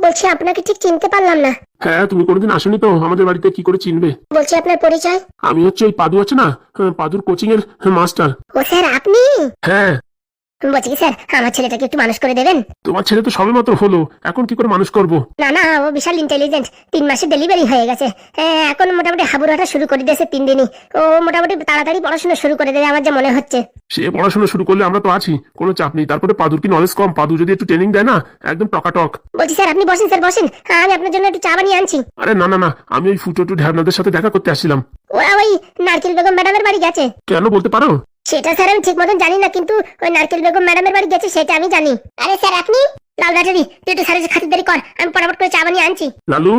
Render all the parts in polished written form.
বলছি আপনাকে ঠিক চিনতে পারলাম না। হ্যাঁ, তুমি কোনোদিন আসেনি তো আমাদের বাড়িতে, কি করে চিনবে? বলছি আপনার পরিচয়? আমি হচ্ছে ওই পাদু আছে না, পাদুর কোচিং এর মাস্টার। ও স্যার আপনি? হ্যাঁ। বলছি কি স্যার, আমার ছেলেটাকে একটু মানুষ করে দেবেন? তোমার ছেলে তো সবে মাত্র হলো, এখন কি করে মানুষ করব? না না, ও বিশাল ইন্টেলিজেন্ট, 3 মাসে ডেলিভারি হয়ে গেছে। এখন মোটামুটি হাবুড়াটা শুরু করে দিয়েছে 3 দিনই। ও মোটামুটি তাড়াতাড়ি পড়াশোনা শুরু করে দেবে আমার যা মনে হচ্ছে। সে পড়াশোনা শুরু করলে আমরা তো আছি, কোনো চাপ নেই। তারপরে পাদুর কি নলেজ কম? পাদু যদি একটু ট্রেনিং দেয় না, একদম টকাটক। বলছি স্যার আপনি বসেন, স্যার বসেন, আমি আপনার জন্য একটু চা বানিয়ে আনছি। আরে না না না, আমি ওই ফুটো টু ঢ্যাবনাদের সাথে দেখা করতে আসছিলাম। ওরা ওই নারকেল বেগম ম্যাডামের বাড়ি গেছে। কেন বলতে পারো? সেটা স্যার আমি ঠিক মতন জানি না, কিন্তু ওই নারকেল বেগম ম্যাডামের বাড়ি গেছে সেটা আমি জানি। আরে স্যার আপনি? লাল ব্যাটারি, তুই একটু স্যারের খাতিরদারি কর, আমি ফটাফট করে চা বানিয়ে আনছি। লালু।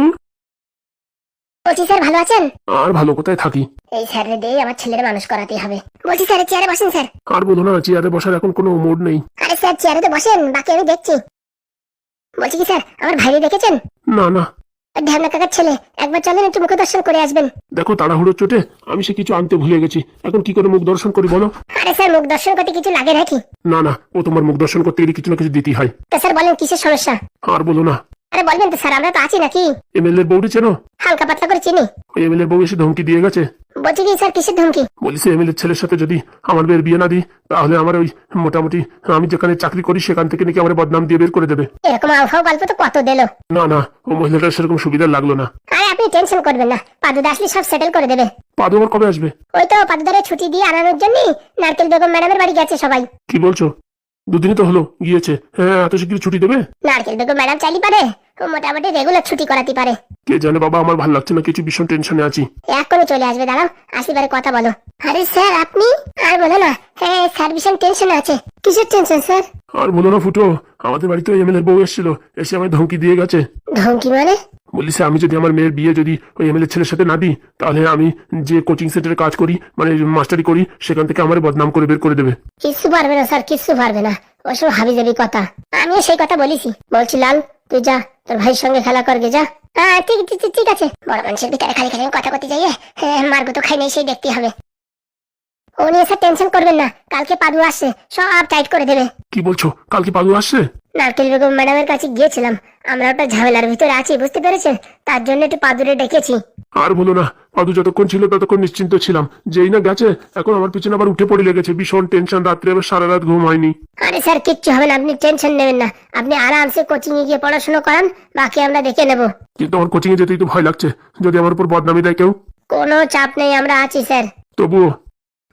বলছি স্যার ভালো আছেন? আর ভালো কোথায় থাকি? এই স্যার দিয়ে আমার ছেলের মানুষ করাতে হবে। বলছি স্যার চেয়ারে বসেন স্যার। আর বলো না, চেয়ারে বসার এখন কোনো মুড নেই। আরে স্যার চেয়ারে তো বসেন, বাকি আমি দেখছি। বলছি কি স্যার, আমার ভাইরে দেখেছেন? না না। ঢ্যাবনা কাকার ছেলে, একবার চলেন একটু মুখ দর্শন করে আসবেন। দেখো তাড়াহুড়োর চোটে আমি সে কিছু আনতে ভুলে গেছি, এখন কি করে মুখ দর্শন করি বলো? আরে স্যার মুখ দর্শন করতে কিছু লাগে নাকি? না না, ও তোমার মুখ দর্শন করতে গেলে কিছু না কিছু দিতেই হয়। তো স্যার বলেন কিসের সমস্যা? আর বলো না। আরে বলবেন তো স্যার, আমরা তো আছি নাকি? এমএলএ এর বউটি চেনো? হালকা পাতলা করে চিনি। ওই এমএলএ এর বউ এসে ধমকি দিয়ে গেছে। বলছি কি স্যার কিসের ধমকি? বলিস এমএলএ এর ছেলের সাথে যদি আমার মেয়ের বিয়ে না দিই, তাহলে আমার ওই মোটামুটি আমি যেখানে চাকরি করি সেখান থেকে নাকি আমার বদনাম দিয়ে বের করে দেবে। এরকম আবহাওয়া গল্প তো কত দিল। না না, ও মহিলাটার সেরকম সুবিধা লাগলো না। আরে আপনি টেনশন করবেন না, পাদুদা আসলে সব সেটেল করে দেবে। পাদু আবার কবে আসবে? ওই তো পাদুদারে ছুটি দিয়ে আনানোর জন্য নারকেল বেগম ম্যাডামের বাড়ি গেছে সবাই। কি বলছো? দুদিনই তো হলো গিয়েছে, হ্যাঁ এত শীঘ্র ছুটি দেবে? নারকেল বেগম ম্যাডাম চাইলে পারে, ও মোটামুটি রেগুলার ছুটি করাতে পারে। কে জানে বাবা, আমার ভালো লাগছে না, কিছু ভীষণ টেনশনে আছি। এখনই চলে আসবে, দাঁড়াও আসিবারে কথা বলো। আরে স্যার আপনি? আর বলো না, হ্যাঁ স্যার ভীষণ টেনশনে আছে। কিসের টেনশন স্যার? আর বলো না ফুটো, আমাদের বাড়িতে এমএলএ এর বউ এসেছিল, এসে আমায় ধমকি দিয়ে গেছে। ধমকি মানে? বলিস আমি যদি আমার মেয়ের বিয়ে যদি ওই এমএলএ ছেলের সাথে না দিই, তাহলে আমি যে কোচিং সেন্টারে কাজ করি, মানে মাস্টারি করি, সেখান থেকে আমার বদনাম করে বের করে দেবে। কিচ্ছু পারবে না স্যার, কিচ্ছু পারবে না, ওসব হাবি জাবি কথা। আমিও সেই কথা বলেছি। বলছি লাল তুই যা, তোর ভাইয়ের সঙ্গে খেলা করবে যা। হ্যাঁ ঠিক ঠিক ঠিক আছে। বড় মানুষের ভিতরে খালি খালি কথা করতে যাইয়ে মার্গ তো খাই নেই, সেই দেখতে হবে। ও নিয়ে স্যার টেনশন করবেন না, কালকে পাদু আসছে, সব টাইট করে দেবে। কি বলছো, কালকে পাদু আসছে? নারকেল বেগম ম্যাডামের কাছে গিয়েছিলাম, আমরা একটা ঝামেলার ভিতরে আছি বুঝতে পেরেছেন, তার জন্য একটু পাদুরে ডেকেছি। আর বলো না, পাদু যতক্ষণ ছিল ততক্ষণ নিশ্চিন্ত ছিলাম, যেই না গেছে এখন আমার পিছনে আবার উঠে পড়ে লেগেছে, ভীষণ টেনশন, রাত্রে আবার সারা রাত ঘুম হয়নি। আরে স্যার কিচ্ছু হবে না, আপনি টেনশন নেবেন না, আপনি আরামসে কোচিং এ গিয়ে পড়াশোনা করান, বাকি আমরা দেখে নেব। কিন্তু আমার কোচিং এ যেতেই তো ভয় লাগছে, যদি আমার উপর বদনামি দেয় কেউ। কোনো চাপ নেই, আমরা আছি স্যার। তবুও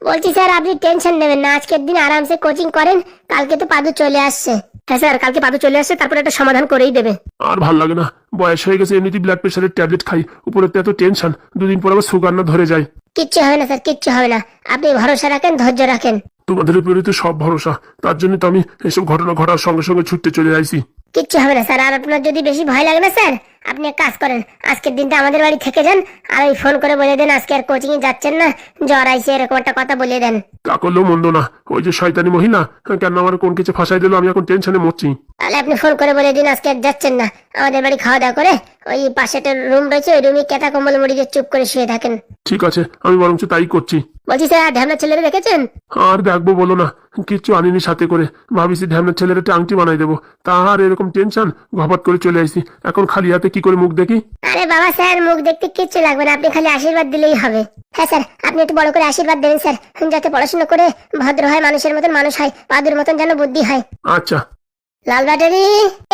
বলছি স্যার আপনি টেনশন নেবেন না, আজকের দিন আরামসে কোচিং করেন, কালকে তো পাদু চলে আসছে। হ্যাঁ স্যার, কালকে পাদু চলে আসছে, তারপরে একটা সমাধান করেই দেবে। আর ভাল লাগে না, বয়স হয়ে গেছে, এমনিতেই ব্লাড প্রেশারের ট্যাবলেট খাই, উপরে এত টেনশন, দুদিন পর আবার সুগার না ধরে যায়। কিচ্ছু হবে না স্যার, কিচ্ছু হবে না, আপনি ভরসা রাখেন, ধৈর্য রাখেন। তোমাদের উপরে তো সব ভরসা, তার জন্য তো আমি এসব ঘটনা ঘটার সঙ্গে সঙ্গে ছুটতে চলে আইছি। কিচ্ছু হবে না স্যার, আর আপনার যদি বেশি ভয় লাগে না স্যার, আপনি এক কাজ করেন, আজকের দিনটা আমাদের বাড়ি থেকে যান, আর ওই ফোন করে বলে দেন আজকে আর কোচিং এ যাচ্ছেন না, জ্বর আইছে, এরকম একটা কথা বলে দেন। তা করলেও মন্দ না, ওই যে শয়তানি মহিলা কেন আমার কোন কিছু ফাঁসাই দিল, আমি এখন টেনশনে মরছি। তাহলে আপনি ফোন করে বলে দিন আজকে আর যাচ্ছেন না, আমাদের বাড়ি খাওয়া দাওয়া করে ওই পাশে একটা রুম রয়েছে, ওই রুমে কেতা কম্বল মুড়ি দিয়ে চুপ করে শুয়ে থাকেন। ঠিক আছে, আমি বরঞ্চ তাই করছি। বলছি স্যার ঢ্যামনা ছেলেরা দেখেছেন? আর দেখবো বলো না, কিচ্ছু আনিনি সাথে করে, ভাবিছি ঢ্যামনার ছেলের একটা আংটি বানাই দেবো, তার এরকম টেনশন, ঘপাত করে চলে আসছি, এখন খালি হাতে কি করে মুখ দেখি? আরে বাবা স্যার মুখ দেখতে কিচ্ছু লাগবে না, আপনি খালি আশীর্বাদ দিলেই হবে। হ্যাঁ স্যার আপনি একটু বড় করে আশীর্বাদ দেবেন স্যার, যাতে পড়াশোনা করে ভদ্র হয়, মানুষের মতন মানুষ হয়, পাদুর মতন যেন বুদ্ধি হয়। আচ্ছা। লাল ব্যাটারি,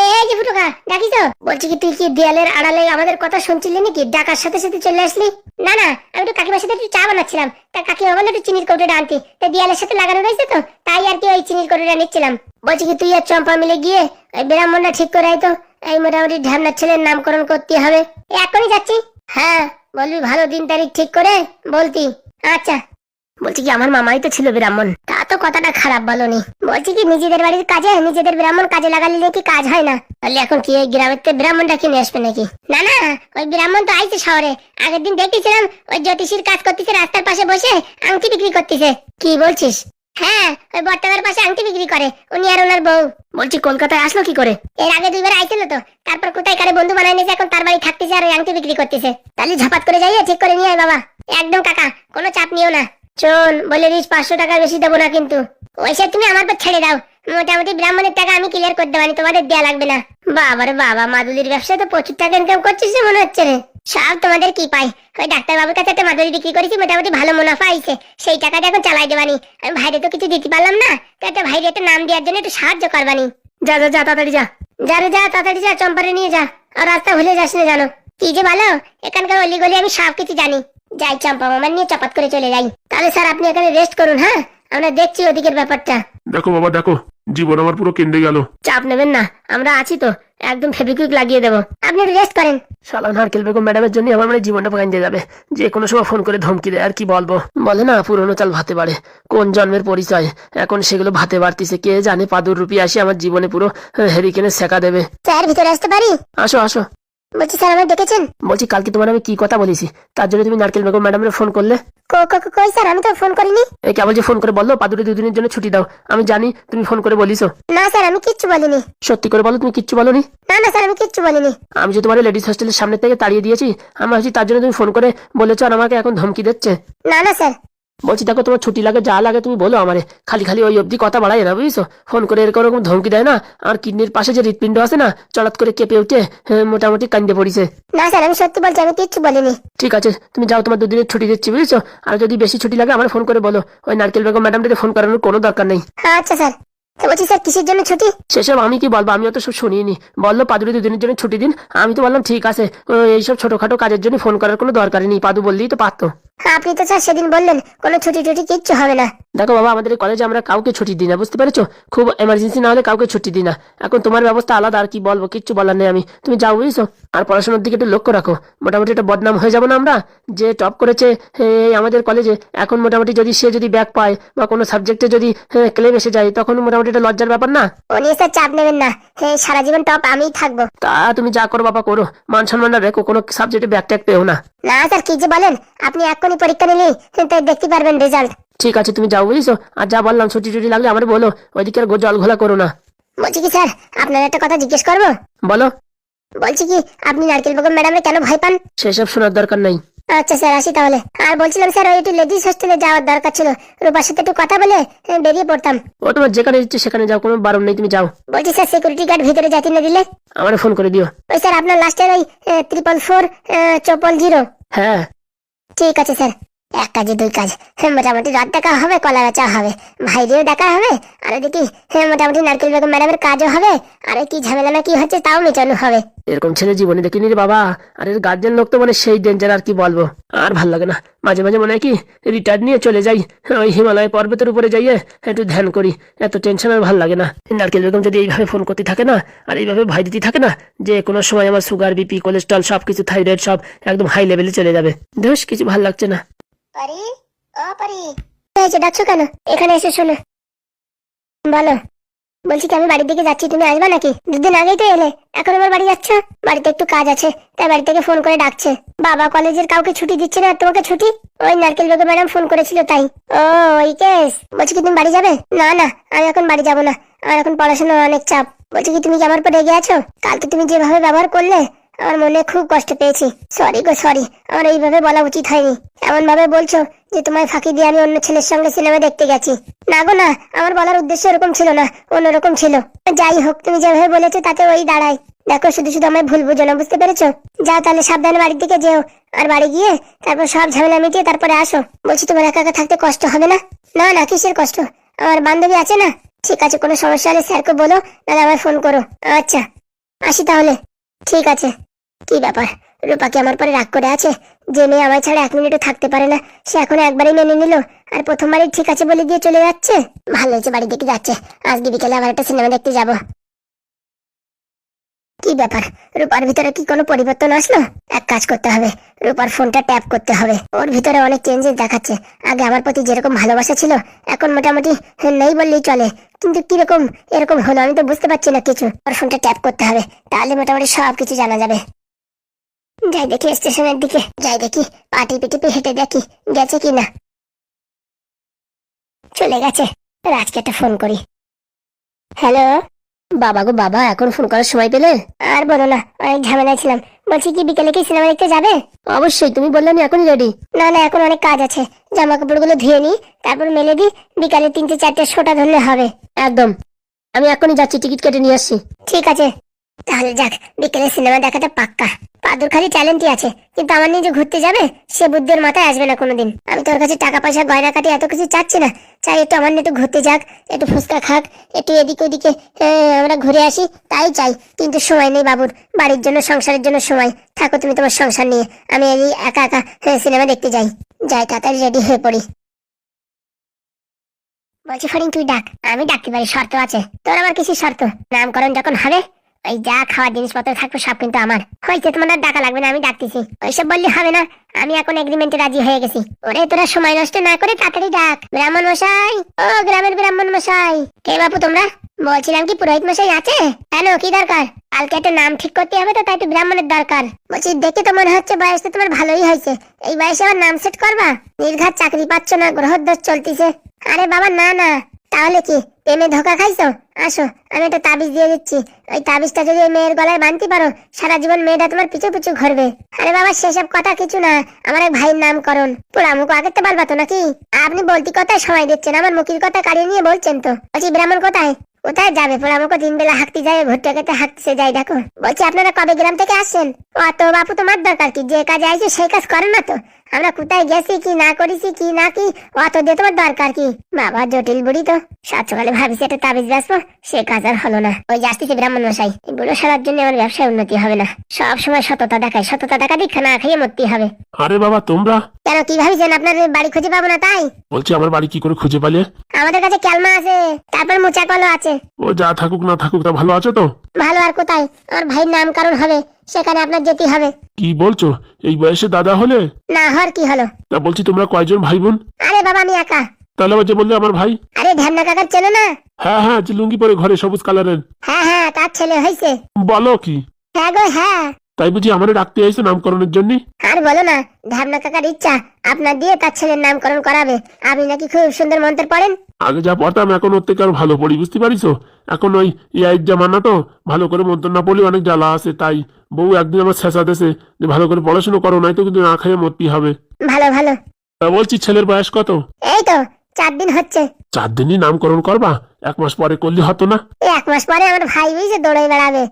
এই যে ফুটুকা ডাকিস? বলছি কি তুই কি দেয়ালের আড়ালে আমাদের কথা শুনছিলি নাকি, ডাকার সাথে সাথে চলে আসলি? না না, আমি তো কাকিমার সাথে একটু চা বানাচ্ছিলাম, তা কাকিমা বললো একটু চিনির কৌটোটা আনতে, তা দেয়ালের সাথে লাগানো রয়েছে তো, তাই আর কি ওই চিনির কৌটোটা নিচ্ছিলাম। বলছি কি তুই আর চম্পা মিলে গিয়ে ওই ব্রাহ্মণটা ঠিক করে আয় তো, এই মোটামুটি ঢ্যামনার ছেলের নামকরণ করতে হবে। এখনই যাচ্ছি। হ্যাঁ বলবি ভালো দিন তারিখ ঠিক করে বলতি। আচ্ছা। বলছি কি আমার মামাই তো ছিল ব্রাহ্মণ। তা তো কথাটা খারাপ বলনি। বলছি কি নিজেদের বাড়ির কাজে নিজেদের ব্রাহ্মণ কাজে লাগালে নাকি কাজ হয় না, তাহলে এখন কি এই গ্রামের থেকে ব্রাহ্মণটা কিনে আসবে নাকি? না না, ওই ব্রাহ্মণ তো আইছে শহরে, আগের দিন দেখতেছিলাম ওই জ্যোতিষীর কাজ করতেছে, রাস্তার পাশে বসে আংটি বিক্রি করতেছে। কি বলছিস? হ্যাঁ ওই বটতলার পাশে আংটি বিক্রি করে উনি আর ওনার বউ। বলছি কলকাতায় আসলো কি করে? এর আগে 2বার আইছিল তো, তারপর কোথায় কারে বন্ধু বানাই নিয়েছে, এখন তার বাড়ি থাকতেছে আর ওই আংটি বিক্রি করতেছে। তাহলে ঝাপাত করে যাইয়ে ঠিক করে নিয়ে আয় বাবা। একদম কাকা, কোনো চাপ নিও না। চল বলে দিস 500 টাকার বেশি দেবো না কিন্তু। ওইসব তুমি আমার পর ছেড়ে দাও, মোটামুটি ব্রাহ্মণের টাকা আমি ক্লিয়ার করে দেবানি, তোমাদের দেয়া লাগবে না। বাবারে বাবা, মাদুলির ব্যবসায় তো প্রচুর টাকা ইনকাম করছিস রে মনে হচ্ছে রে। সব তোমাদের কি পাই, ওই ডাক্তার বাবুর কাছে একটা মাদুলি বিক্রি করেছি, মোটামুটি ভালো মুনাফা আইছে, সেই টাকাটা এখন চালাই দেবানি। আমি ভাইরে তো কিছু দিতে পারলাম না, তো একটা ভাইরে একটা নাম দেওয়ার জন্য একটু সাহায্য করবানি। যা যা যা, তাড়াতাড়ি যা, যা রে যা, তাড়াতাড়ি যা, চম্পারে নিয়ে যা, আর রাস্তা ভুলে যাস না জানো। কি যে ভালো, এখানকার অলি গলি আমি সব কিছু জানি। যাই চম্পা মামার নিয়ে চপাত করে চলে যাই। তাহলে স্যার আপনি এখানে রেস্ট করুন, হ্যাঁ আমরা দেখছি ওদিকের ব্যাপারটা। দেখো বাবা দেখো, জীবন আমার পুরো কেন্দ্রে গেল। চাপ নেবেন না, আমরা আছি তো, একদম ফেবিকুইক লাগিয়ে দেবো, আপনি রেস্ট করেন। শালা নারকেল বেগম ম্যাডামের জন্য আমার মানে জীবনটা ভাঙিয়ে যাবে। যে কোনো সময় ফোন করে ধমকি দেয়, আর কি বলবো। বলে না পুরনো চাল ভাতে বাড়ে, কোন জন্মের পরিচয়, এখন সেগুলো ভাতে বাড়তিছে। কে জানে পাদুর রূপী আসি আমার জীবনে পুরো হেরিকেনে সেকা দেবে। স্যার ভিতরে আসতে পারি? আসো আসো। বলছি স্যার আমায় ডেকেছেন? বলছি কালকে তোমার আমি কি কথা বলেছি, তার জন্য তুমি নারকেল বেগম ম্যাডামের ফোন করলে? কই স্যার, আমি তো ফোন করিনি। এই কেবল যে ফোন করে বললো পাদুরে 2 দিনের জন্য ছুটি দাও, আমি জানি তুমি ফোন করে বলিছো। না স্যার আমি কিচ্ছু বলিনি। সত্যি করে বলো তুমি কিচ্ছু বলোনি? না না স্যার আমি কিচ্ছু বলিনি। আমি যে তোমার লেডিস হোস্টেলের সামনে থেকে তাড়িয়ে দিয়েছি, আমি ভাবছি তার জন্য তুমি ফোন করে বলেছো আর আমাকে এখন ধমকি দিচ্ছে। না না স্যার। বলছি দেখো তোমার ছুটি লাগে যা লাগে তুমি বলো আমারে, খালি খালি ওই অবধি কথা বাড়ায় না বুঝছো। ফোন করে এরকম রকম ধমকি দেয় না। আর কিডনির পাশে যে হৃৎপিণ্ড আছে না, চলাৎ করে কেঁপে উঠে মোটামুটি কান্দে পড়িছে। না স্যার আমি সত্যি বলছি, আমি কিচ্ছু বলিনি। ঠিক আছে তুমি যাও, তোমার 2 দিনের ছুটি দিচ্ছি বুঝছো। আর যদি বেশি ছুটি লাগে আমার ফোন করে বলো, ওই নারকেল বেগম ম্যাডামটাকে ফোন করানোর কোনো দরকার নেই। আচ্ছা স্যার। তো বলছি স্যার কিসের জন্য ছুটি? সেসব আমি কি বলবো, আমিও তো সব শুনিনি। বললো পাদুরে 2 দিনের জন্য ছুটি দিন, আমি তো বললাম ঠিক আছে, এইসব ছোটখাটো কাজের জন্য ফোন করার কোনো দরকারই নেই, পাদু বললেই তো পারতো। আপনি তো স্যার সেদিন বললেন কোনো ছুটি টুটি কিচ্ছু হবে না। দেখো বাবা, আমাদের কলেজে আমরা কাউকে ছুটি দিই না, বুঝতে পেরেছো। খুব এমার্জেন্সি না হলে কাউকে ছুটি দিই না। এখন তোমার ব্যবস্থা আলাদা, আর কি বলবো, কিচ্ছু বলার নেই আমি। তুমি যাও বুঝছো, আর পড়াশোনার দিকে একটু লক্ষ্য রাখো। মোটামুটি একটা বদনাম হয়ে যাবো না আমরা, যে টপ করেছে আমাদের কলেজে। এখন মোটামুটি যদি সে যদি ব্যাক পায় বা কোনো সাবজেক্টে যদি ক্লেম এসে যায়, তখন মোটামুটি একটা লজ্জার ব্যাপার না? ও নিয়ে স্যার চাপ নেবেন না, সারা জীবন টপ আমিই থাকবো। তা তুমি যা করো বাবা করো, মান সম্মানটা রেখো, কোনো সাবজেক্টে ব্যাক ট্যাক পেও না। না স্যার কি যে বলেন, আপনি এক্ষুনি পরীক্ষা নিলেই তাই দেখতে পারবেন রেজাল্ট। ঠিক আছে তুমি যাও বুঝছো, আর যা বললাম ছুটি টুটি লাগলে আমার বলো, ওইদিকে আর জল ঘোলা করো না। বলছি কি স্যার, আপনার একটা কথা জিজ্ঞেস করবো? বলো। বলছি কি, আপনি নারকেল বেগম ম্যাডামে কেন ভয় পান? সেসব শোনার দরকার নাই। আচ্ছা স্যার আসি তাহলে। আর বলছিলাম স্যার ওই একটু লেডিস হোস্টেলে যাওয়ার দরকার ছিল, রূপার সাথে একটু কথা বলে বেরিয়ে পড়তাম। ও তোমার যেখানে ইচ্ছে সেখানে যাও, কোনো বারণ নেই, তুমি যাও। বলছি স্যার সিকিউরিটি গার্ড ভিতরে যাতে না দিলে? আমার ফোন করে দিও। ওই স্যার আপনার লাস্টের ওই 444 হ্যাঁ ঠিক আছে স্যার। এক কাজে 2 কাজ, মোটামুটি রাত দেখা হবে, কলা বেচা হবে, ভাইরেও দেখা হবে, আর দেখি মোটামুটি নারকেল বেগম ম্যাডামের কাজও হবে, আর কি ঝামেলা না কি হচ্ছে তাও মেটানো হবে। এরকম ছেলে জীবনে দেখিনি রে বাবা। আর এর গার্জেন লোক তো মানে সেই ডেঞ্জার, আর কি বলবো। আর ভাল লাগে না, মাঝে মাঝে মনে হয় কি রিটায়ার নিয়ে চলে যাই, ওই হিমালয় পর্বতের উপরে যাইয়ে একটু ধ্যান করি। এত টেনশন আর ভাল লাগে না। নারকেল বেগম যদি এইভাবে ফোন করতে থাকে না, আর এইভাবে ভয় দিতে থাকে না, যে কোনো সময় আমার সুগার বিপি কোলেস্ট্রল সবকিছু থাইরয়েড সব একদম হাই লেভেলে চলে যাবে। ধুস, কিছু ভাল লাগছে না। পারি ও পারি, ডাকছো কেন? এখানে এসে শোনো। বলো। বলছি কি আমি বাড়ির দিকে যাচ্ছি, তুমি আসবা নাকি? 2 দিন আগেই তো এলে, এখন আমার বাড়ি যাচ্ছ? বাড়িতে একটু কাজ আছে, তাই বাড়ি থেকে ফোন করে ডাকছে। বাবা কলেজের কাউকে ছুটি দিচ্ছে না, তোমাকে ছুটি? ওই নারকেল বেগম ম্যাডাম ফোন করেছিল তাই। ও ওই কেস। বলছি কি তুমি বাড়ি যাবে? না না আমি এখন বাড়ি যাবো না, আমার এখন পড়াশোনার অনেক চাপ। বলছি কি তুমি কি আমার উপর রেগে আছো? কালকে তুমি যেভাবে ব্যবহার করলে আমার মনে খুব কষ্ট পেয়েছি। সরি গো সরি, আমার এইভাবে বলা উচিত হয়নি। এমন ভাবে বলছো যে তোমায় ফাঁকি দিয়ে আমি অন্য ছেলের সঙ্গে সিনেমা দেখতে গেছি। না গো না, আমার বলার উদ্দেশ্য এরকম ছিল না, অন্যরকম ছিল। যাই হোক, তুমি যেভাবে বলেছো তাতে ওই দাঁড়ায়। দেখো শুধু শুধু আমায় ভুল বুঝো না, বুঝতে পেরেছো? যাও তাহলে সাবধানে বাড়ির দিকে যেও, আর বাড়ি গিয়ে তারপর সব ঝামেলা মিটিয়ে তারপরে আসো। বলছি তোমার একা একা থাকতে কষ্ট হবে না? না না কিসের কষ্ট, আমার বান্ধবী আছে না। ঠিক আছে, কোনো সমস্যা হলে স্যারকে বলো, নাহলে আমায় ফোন করো। আচ্ছা আসি তাহলে। ঠিক আছে। কি ব্যাপার, রূপা কি আমার পরে রাগ করে আছে? যে মেয়ে আমার ছাড়া 1 মিনিটও থাকতে পারে না, সে এখন একবারই মেনে নিল, আর প্রথমবারই ঠিক আছে বলে দিয়ে চলে যাচ্ছে। ভালো হয়েছে বাড়ি দিকে যাচ্ছে, আজকে বিকেলে আবার একটা সিনেমা দেখতে যাব। কি ব্যাপার, রূপার ভিতরে কি কোনো পরিবর্তন আসলো? এক কাজ করতে হবে, রূপার ফোনটা ট্যাপ করতে হবে। ওর ভিতরে অনেক চেঞ্জেস দেখাচ্ছে। আগে আমার প্রতি যেরকম ভালোবাসা ছিল, এখন মোটামুটি নেই বললেই চলে। কিন্তু কিরকম এরকম হলো আমি তো বুঝতে পারছি না কিছু। ওর ফোনটা ট্যাপ করতে হবে, তাহলে মোটামুটি সব কিছু জানা যাবে। যাই দেখি স্টেশনের দিকে, যাই দেখি পা টিপে টিপে হেঁটে দেখি গেছে কিনা। চলে গেছে, রাজকে একটা ফোন করি। হ্যালো। বাবা গো বাবা, এখন ফোন করার সময় পেলে? আর বলো না, অনেক ঝামেলায় ছিলাম। বলছি কি বিকেলে কি সিনেমা দেখতে যাবে? অবশ্যই, তুমি বললে আমি এখনই রেডি। না না এখন অনেক কাজ আছে, জামা কাপড়গুলো ধুয়ে নি, তারপর মেলে দি, বিকালে 3টে 4টে শোটা ধরলে হবে। একদম। আমি এখনই যাচ্ছি, টিকিট কেটে নিয়ে আসছি। ঠিক আছে, তাহলে যাক, বিকেলে সিনেমা দেখাটা পাক্কা। পাদুর খালি ট্যালেন্টই আছে, কিন্তু আমার নিয়ে যে ঘুরতে যাবে সে বুদ্ধি ওর মাথায় আসবে না কোনোদিন। আমি তোর কাছে টাকা পয়সা গয়না কাটি এত কিছু চাচ্ছি না, চাই একটু আমার নিয়ে একটু ঘুরতে যাক, একটু ফুচকা খাক, একটু এদিকে ওদিকে আমরা ঘুরে আসি, তাই চাই। কিন্তু সময় নেই বাবুর, বাড়ির জন্য সংসারের জন্য সময়। থাকো তুমি তোমার সংসার নিয়ে, আমি এই একা একা সিনেমা দেখতে যাই। যাই, তাড়াতাড়ি রেডি হয়ে পড়ি। বলছি ফরিং, তুই ডাক, আমি ডাকতে পারি, শর্ত আছে। তোর আমার কিছু শর্ত, নামকরণ যখন হবে ওই যা খাওয়ার জিনিসপত্র থাকবে সব কিন্তু আমার। হয়েছে, তোমার আর ডাকা লাগবে না, আমি ডাকতেছি। ওইসব বললে হবে না, আমি এখন এগ্রিমেন্টে রাজি হয়ে গেছি। ওরে তোরা সময় নষ্ট না করে তাড়াতাড়ি ডাক। ব্রাহ্মণ মশাই, ও গ্রামের ব্রাহ্মণ মশাই। কে বাপু তোমরা? বলছিলাম কি পুরোহিত মশাই আছে? কেন, কি দরকার? কালকে একটা নাম ঠিক করতে হবে তো, তাই একটু ব্রাহ্মণের দরকার। বলছি দেখে তো মনে হচ্ছে বয়স তো তোমার ভালোই হয়েছে, এই বয়সে আবার নাম সেট করবা? নির্ঘাত চাকরি পাচ্ছ না, গ্রহদোষ চলতিছে। আরে বাবা না না, তাহলে কি প্রেমে ধোকা খাইছো? আসো, আমি একটা তাবিজ দিয়ে দিচ্ছি, ওই তাবিজটা যদি ওই মেয়ের গলায় বাঁধতে পারো, সারা জীবন মেয়েটা তোমার পিছু পিছু ঘুরবে। আরে বাবা সেসব কথা কিছু না, আমার এক ভাইয়ের নামকরণ। পোড়ামুখ আগের তো পারবা তো নাকি? আপনি বলতি কথায় সময় দিচ্ছেন, আমার মুখের কথা কাড়িয়ে নিয়ে বলছেন তো। বলছি ব্রাহ্মণ কোথায়? কোথায় যাবে, পোড়ামুখ দিন বেলা হাঁকতে যায়, ভুট্টা খেতে হাঁকতে যাই। দেখো, বলছি আপনারা কবে গ্রাম থেকে আসছেন? অত বাপু তোমার দরকার কি? যে কাজে আইছে সেই কাজ করেন না তো। আমরা কোথায় গেছি, কি না করেছি, কি না কি, অত দিয়ে তোমার দরকার কি? বাবা জটিল বুড়ি তো, সাত সকালে ভাবিছি একটা তাবিজ বেসবো, সে কাজ আর হলো না। ওই যে আসতেছি ব্রাহ্মণ মশাই, এগুলো সারার জন্য আমার ব্যবসায় উন্নতি হবে না। সব সময় সততা দেখায়, সততা দেখা দীক্ষা না খাইয়ে মরতে হবে। আরে বাবা তোমরা কেন, কি ভাবিছেন আপনার বাড়ি খুঁজে পাবো না তাই? বলছি আমার বাড়ি কি করে খুঁজে পালে? আমাদের কাছে ক্যালমা আছে, তারপর মুচা কলও আছে। ও যা থাকুক না থাকুক, তা ভালো আছো তো? ভালো আর কোথায়, আমার ভাইয়ের নামকরণ হবে, সেখানে আপনার যেতে হবে। কি বলছো, এই বয়সে দাদা হলে? না হওয়ার কি হলো? তা বলছি তোমরা কয়জন ভাই বোন? আরে বাবা আমি একা। তাহলে আবার যে বললে আমার ভাই? আরে ধ্যামনা কাকার চেনো না? হ্যাঁ হ্যাঁ, যে লুঙ্গি পরে ঘরে সবুজ কালারের। হ্যাঁ হ্যাঁ, তার ছেলে হয়েছে। বলো কি? হ্যাঁ গো হ্যাঁ। তাই বুঝি আমারে ডাকতে আইছো নামকরণের জন্য? আর বলো না, ধ্যামনা কাকার ইচ্ছা আপনার দিয়ে তার ছেলের নামকরণ করাবে। আপনি নাকি খুব সুন্দর মন্ত্র পড়েন। আগে যা পড়তাম এখন ওর থেকে আরো ভালো পড়ি, বুঝতে পারিছো? এখন ওই ইয়ার জামানা তো, ভালো করে মন্ত্র না পড়লে অনেক জ্বালা আছে। তাই বউ একদিন আমার ছেঁচা দেশে যে ভালো করে পড়াশোনা করো, নাই তো কিন্তু না খাইয়ে মরতেই হবে। ভালো ভালো। তা বলছি ছেলের বয়স কত? এই তো 4 দিন হচ্ছে। 4 দিনই নামকরণ করবা? 1 মাস পরে করলে হতো না? এই 1 মাস পরে আমার ভাই বুঝে দৌড়ে বেড়াবে।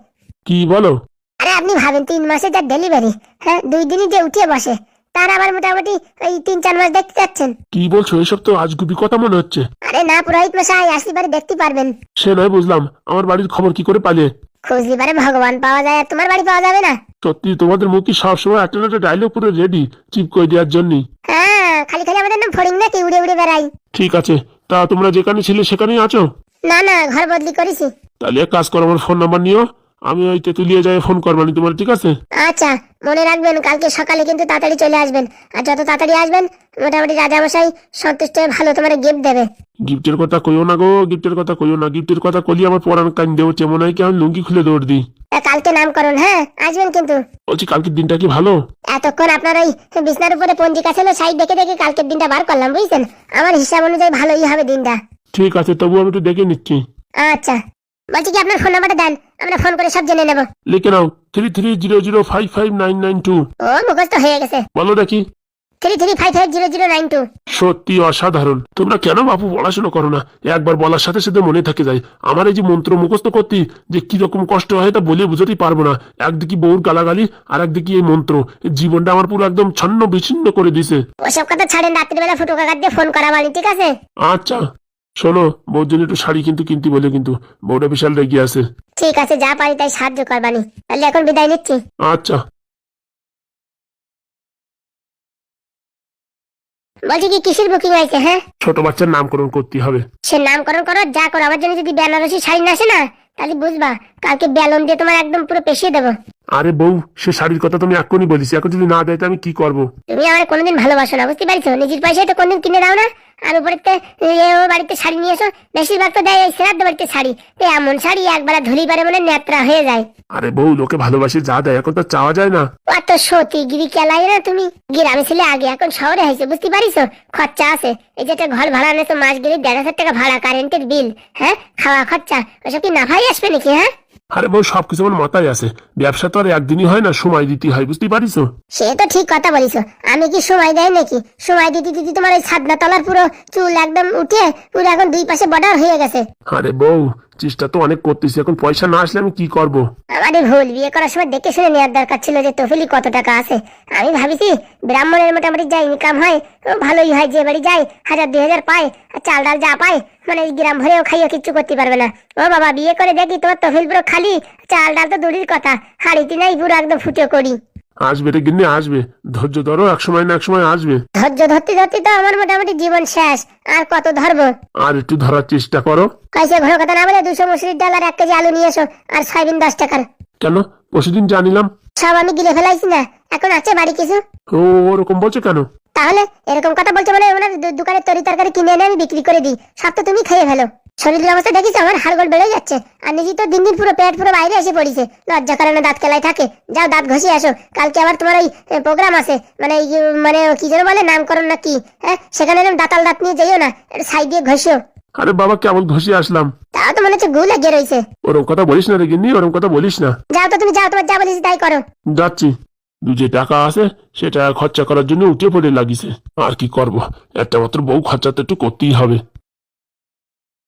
কি বলো? আরে আপনি ভাবেন 3 মাসে যার ডেলিভারি, হ্যাঁ 2 দিনই যে উঠিয়ে বসে, তার আবার মোটামুটি ওই 3-4 মাস দেখতে যাচ্ছেন। কি বলছো, এসব তো আজগুবি কথা মনে হচ্ছে। আরে না পুরোহিত মশাই, আসলে পারে দেখতে পারবেন। সে নয় বুঝলাম, আমার বাড়ির খবর কি করে পালে? খুঁজলি পারে ভগবান পাওয়া যায়, আর তোমার বাড়ি পাওয়া যাবে না। সত্যি তোমাদের মুখ কি সবসময় একটা না একটা ডায়লগ পুরো রেডি চিপ করে দেওয়ার জন্য? হ্যাঁ, খালি খালি আমাদের নাম ফড়িং নাকি উড়ে উড়ে বেড়াই। ঠিক আছে, তা তোমরা যেখানে ছিলে সেখানেই আছো? না না, ঘর বদলি করেছি। তাহলে এক কাজ করো, আমার ফোন নাম্বার নিও, আমি ওই তেতুলিয়ে যাই ফোন করবানি তোমার, ঠিক আছে? আচ্ছা, মনে রাখবেন কালকে সকালে কিন্তু তাড়াতাড়ি চলে আসবেন। আর যত তাড়াতাড়ি আসবেন মোটামুটি রাজামশাই সন্তুষ্ট হয়ে ভালো তোমার গিফট দেবে। গিফটের কথা কইও না গো, গিফটের কথা কইও না। গিফটের কথা কইলে আমার পরান কান দেও, মনে হয় কি আমি লুঙ্গি খুলে দৌড় দিই। তা কালকে নামকরণ, হ্যাঁ আসবেন কিন্তু। বলছি কালকের দিনটা কি ভালো? এতক্ষণ আপনার ওই বিছনার উপরে পঞ্জিকা ছিল, সাইড দেখে দেখে কালকের দিনটা বার করলাম, বুঝছেন? আমার হিসাব অনুযায়ী ভালোই হবে দিনটা। ঠিক আছে, তবু আমি একটু দেখে নিচ্ছি। আচ্ছা, বলছি কি আপনার ফোন নাম্বারটা দেন, আমরা ফোন করে সব জেনে নেব। লিখে নাও 3300555992। ও মুখস্থ হয়ে গেছে। বলো দেখি। 33550092। সত্যি অসাধারণ। তোমরা কেন বাপু পড়াশোনা করো না? একবার বলার সাথে সাথে মনে থাকে যায়। আমার এই যে মন্ত্র মুখস্থ করতে যে কিরকম কষ্ট হয় তা বলে বুঝতেই পারবো না। একদিকে বউর গালাগালি আর একদিকে এই মন্ত্র, জীবনটা আমার পুরো একদম ছন্ন বিচ্ছিন্ন করে দিছে। ওসব কথা ছাড়েন, রাত্রিবেলা ফুটো কাকার দিয়ে ফোন করা বাড়ি, ঠিক আছে? আচ্ছা শোনো, বউর জন্য একটু শাড়ি কিন্তু কিনতে বলে, কিন্তু বউটা বিশাল রেগে আছে। ঠিক আছে, যা পারি তাই সাহায্য করবানি। তাহলে এখন বিদায় নিচ্ছি। আচ্ছা। বলছি কি কিসের বুকিং হয়েছে? হ্যাঁ, ছোট বাচ্চার নামকরণ করতে হবে। সে নামকরণ করো যা করো, আমার জন্য যদি বেনারসি শাড়ি না আসে না, তাহলে বুঝবা কালকে বেলুন দিয়ে তোমার একদম পুরো পেশিয়ে দেবো। আরে বউ, সে শাড়ির কথা তুমি এখনই বলিস, এখন যদি না দেয় তো আমি কি করবো? তুমি আমার কোনোদিন ভালোবাসো না, বুঝতে পারছো? নিজের পয়সায় তো কোনদিন কিনে দাও না। আর উপরে ও বাড়িতে শাড়ি নিয়ে এসো, বেশিরভাগ তো দেয় এই শ্রাদ্ধ বাড়িতে শাড়ি। তো এমন শাড়ি একবার ধুলি পারে মানে নেত্রা হয়ে যায়। আরে বউ, লোকে ভালোবাসে যা দেয় এখন তো চাওয়া যায় না। অত সতী গিরি কেলাই না তুমি। গ্রামে ছিলে আগে, এখন শহরে হয়েছে, বুঝতে পারিস? খরচা আছে, এই যে একটা ঘর ভাড়া আনেছো মাস গেলে 1,500 টাকা ভাড়া, কারেন্টের বিল, হ্যাঁ খাওয়া খরচা, ওসব কি নাফাই আসবে নাকি? হ্যাঁ, আরে বউ, সবকিছু আমার মাথায় আছে। ব্যবসা তো আর একদিনই হয় না, সময় দিতে হয়, বুঝতে পারিস? সে তো ঠিক কথা বলিস। আমি কি সময় দেয় নাকি? সময় দিতে দিতে তোমার ওই ছাদনা তলার পুরো চুল একদম উঠে পুরো এখন 2 পাশে বর্ডার হয়ে গেছে। আরে বউ, চেষ্টা তো অনেক করতেছি, এখন পয়সা না আসলে আমি কি করব? আমারই ভুল, বিয়ে করার সময় দেখে শুনে নেওয়ার দরকার ছিল যে তফিলি কত টাকা আছে। আমি ভাবিছি ব্রাহ্মণের মোটামুটি যা ইনকাম হয় ও ভালোই হয়, যে বাড়ি যায় 1000-2000 পায়, আর চাল ডাল যা পায় মানে এই গ্রাম ভরেও খাইও কিচ্ছু করতে পারবে না। ও বাবা, বিয়ে করে দেখি তোমার তফিল পুরো খালি, চাল ডাল তো দূরের কথা, হাড়িতে নাই পুরো একদম ফুটে করি। আসবে রে গিন্নি, আসবে, ধৈর্য ধরো, এক সময় না এক সময় আসবে। ধৈর্য ধরতে ধরতে তো আমার মোটামুটি জীবন শেষ, আর কত ধরবো? আর একটু ধরার চেষ্টা করো। কাইসে ঘর কথা না বলে 200 মুসুরির ডাল আর 1 কেজি আলু নিয়ে এসো, আর সয়াবিন 10 টাকার। কেন? পরশুদিন জানিলাম। সব আমি গিলে ফেলাইছি না, এখন আছে বাড়ি কিছু? ও ওরকম বলছো কেন? তাহলে এরকম কথা বলছো মানে ওনার দোকানের তরি তরকারি কিনে এনে আমি বিক্রি করে দিই, সব তো তুমি খেয়ে ফেলো। শরীরের অবস্থা দেখিস, আমার হাড়গোড় বেড়ে যাচ্ছে, আর নিজে তো দিন দিন পুরো পেট পুরো বাইরে এসে পড়িছে। লজ্জা কারণে দাঁত কেলাই থাকে। যাও দাঁত ঘষে আসো, কালকে আবার তোমার ওই প্রোগ্রাম আছে, মানে মানে কি যেন বলে নামকরণ না কি, হ্যাঁ সেখানে দাঁতাল দাঁত নিয়ে যাইও না, একটু ছাই দিয়ে ঘষিও। আরে বাবা, কেমন ঘষে আসলাম। তাও তো মনে হচ্ছে গু লেগে রয়েছে। ওরকম কথা বলিস না রে গিন্নি, ওরকম কথা বলিস না। যাও তো তুমি, যাও, তোমার যা বলিস তাই করো। যাচ্ছি। যে টাকা আছে সেটা খরচা করার জন্য উঠে পড়ে লাগিছে, আর কি করব, একটা মাত্র বউ, খরচা তো একটু করতেই হবে।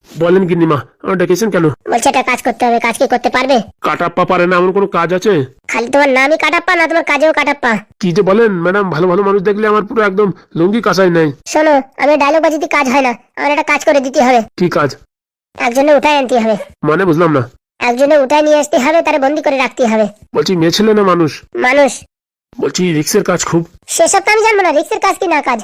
বলেন গিন্নিমা, আমার ডেকেছেন কেন? বলছে একটা কাজ করতে হবে, কাজ কি করতে পারবে? কাটাপ্পা পারে না এমন কোনো কাজ আছে? খালি তোমার নামই কাটাপ্পা না, তোমার কাজেও কাটাপ্পা। কি যে বলেন ম্যাডাম, ভালো ভালো মানুষ দেখলে আমার পুরো একদম লুঙ্গি কাঁচাই নাই। শোনো, আমি ডায়লগ বাজিতে কাজ হয় না, আমার একটা কাজ করে দিতে হবে। কি কাজ? একজনে উঠায় আনতে হবে। মানে বুঝলাম না। একজনে উঠায় নিয়ে আসতে হবে, তারে বন্দি করে রাখতে হবে। বলছি মেয়ে ছেলে না মানুষ? মানুষ। বলছি রিক্সের কাজ খুব। সেসব তো আমি জানবো না, রিক্সের কাজ কি না কাজ।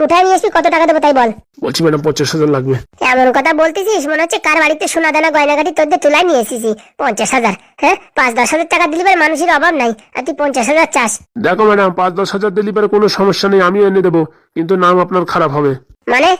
উঠায় নিয়ে আসবি, কত টাকা দেবো তাই বল। বলছি ম্যাডাম 50,000 লাগবে। এমন কথা বলতেছিস মনে হচ্ছে কার বাড়িতে সোনা দানা গয়নাগাটি তোর দিয়ে তুলাই নিয়ে এসেছি। 50,000? হ্যাঁ, 5-10 হাজার টাকা দিলে পারে, মানুষের অভাব নাই, আর তুই 50,000 চাস? দেখো ম্যাডাম, 5-10 হাজার দিলে পরে কোনো সমস্যা নেই, আমিও এনে দেবো, কিন্তু নাম আপনার খারাপ হবে। মানে?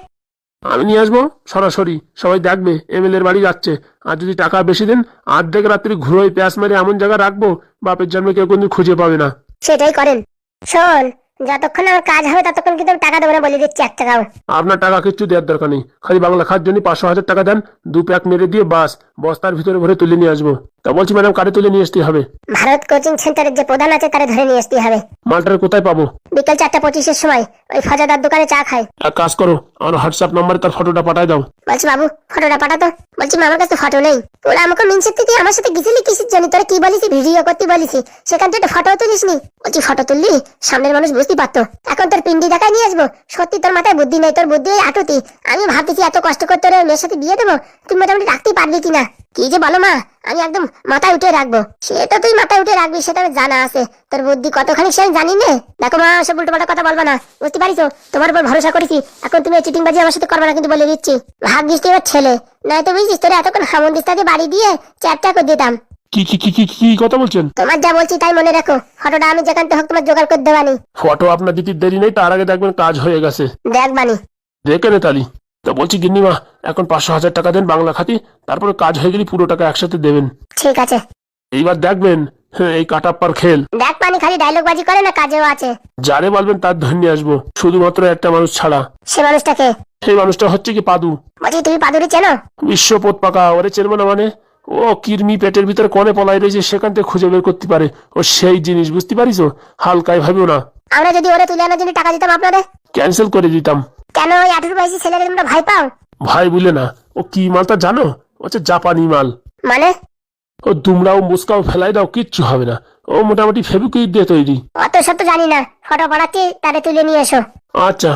আমি নিয়ে আসবো সরাসরি, সবাই দেখবে এমএলএ এর বাড়ি যাচ্ছে। আর যদি টাকা বেশি দেন, অর্ধেক রাত্রি ঘুরোয় প্যাঁচ মেরে এমন জায়গা রাখবো বাপের জন্মে কেউ কোনদিন খুঁজে পাবে না। সেটাই করেন। শোন, যতক্ষণ আমার কাজ হবে ততক্ষণ কিন্তু আমি টাকা দেবো না, বলে দিচ্ছি 1 টাকাও। আপনার টাকা কিচ্ছু দেওয়ার দরকার নেই, খালি বাংলা খাওয়ার জন্য 500,000 টাকা দেন, 2 প্যাক মেরে দিয়ে বাস বস্তার ভিতরে ভরে তুলে নিয়ে আসবো। তা বলছি ম্যাডাম, কারে তুলে নিয়ে আসতে হবে? ভারত কোচিং সেন্টারের যে প্রধান আছে তারে ধরে নিয়ে আসতে হবে। মালটার কোথায় পাবো? বিকেল 4:25-এর সময় ওই ফজাদার দোকানে চা খায়। এক কাজ করো, আমার হোয়াটসঅ্যাপ নম্বরে তার ফটোটা পাঠায় দাও। বলছি বাবু, ফটোটা পাঠাতো। বলছি আমার কাছে ফটো নেই। তোরা আমাকে মিনসের থেকে আমার সাথে গেছিলি কিসের জন্য? তোরা কি বলিস? ভিডিও করতে বলিস, সেখান থেকে ফটো তুলিস নি? বলছি ফটো তুললি সামনের মানুষ বুঝতে পারতো। এখন তোর পিন্ডি দেখায় নিয়ে আসবো? সত্যি তোর মাথায় বুদ্ধি নেই, তোর বুদ্ধি ওই আটুতি। আমি ভাবতেছি এত কষ্ট করে তোর মেয়ের সাথে বিয়ে দেবো, তুই মোটামুটি রাখতেই পারবি কিনা। কি যে বলো মা, আমি একদম মাথায় উঠে রাখবো। সে তো তুই মাথায় উঠে রাখবি, সেটা আমি জানা আছে। তোর বুদ্ধি কতখানি সে আমি জানি না। দেখো মা, সব উল্টোপাল্টা কথা বলবা না, বুঝতে পারিস? তোমার উপর ভরসা করেছি, এখন তুমি চিটিং বাজি আমার সাথে করবে না, কিন্তু বলে দিচ্ছি। ভাগ্যিস তুই এবার ছেলে, নাই তো বুঝছিস তোর এতক্ষণ হামন্দিস্তাকে বাড়ি দিয়ে চ্যাপটা করে দিতাম। কি কি কি কি কি কথা বলছেন? তোমার যা বলছি তাই মনে রাখো, ফটোটা আমি যেখান থেকে হোক তোমার জোগাড় করে দেবানি। ফটো আপনার দিতে দেরি নেই, তার আগে দেখবেন কাজ হয়ে গেছে। দেখবানি। দেখে নে তালি। তা বলছি গিন্নিমা, এখন 500,000 টাকা দেন বাংলা খাতি, তারপরে কাজ হয়ে গেলে পুরো টাকা একসাথে দেবেন। ঠিক আছে। এইবার দেখবেন, হ্যাঁ, এই কাটাপ্পার খেল। দেখবানি, খালি ডায়লগ বাজি করে না, কাজেও আছে। যারে বলবেন তার ধন্য আসবো, শুধুমাত্র একটা মানুষ ছাড়া। সে মানুষটাকে? সেই মানুষটা হচ্ছে কি পাদু। বলছি তুমি পাদুরি চেনো? বিশ্ব পোত পাকা, ওরে চেনবো না মানে? ও কিরমি পেটের ভিতরে কনে পলাই রয়েছে, সেখান থেকে খুঁজে বের করতে পারে। ও সেই জিনিস, বুঝতে পারিস? হালকায় ভাবিও না। আমরা যদি ওরে তুলে আনার জন্য টাকা দিতাম আপনাদের? ক্যান্সেল করে দিতাম। কেন? ওই 18 বয়সী ছেলেদের তোমরা ভয় পাও? ভাই বলে না, ও কি মালটা জানো? ও হচ্ছে জাপানি মাল। মানে? ও দুমড়াও মুসকাও ফেলাই দাও, কিচ্ছু হবে না। ও মোটামুটি ফেবিকুইক দিয়ে তৈরি। অত সব তো জানি না, ফটো পাঠাচ্ছি, তারে তুলে নিয়ে এসো। আচ্ছা।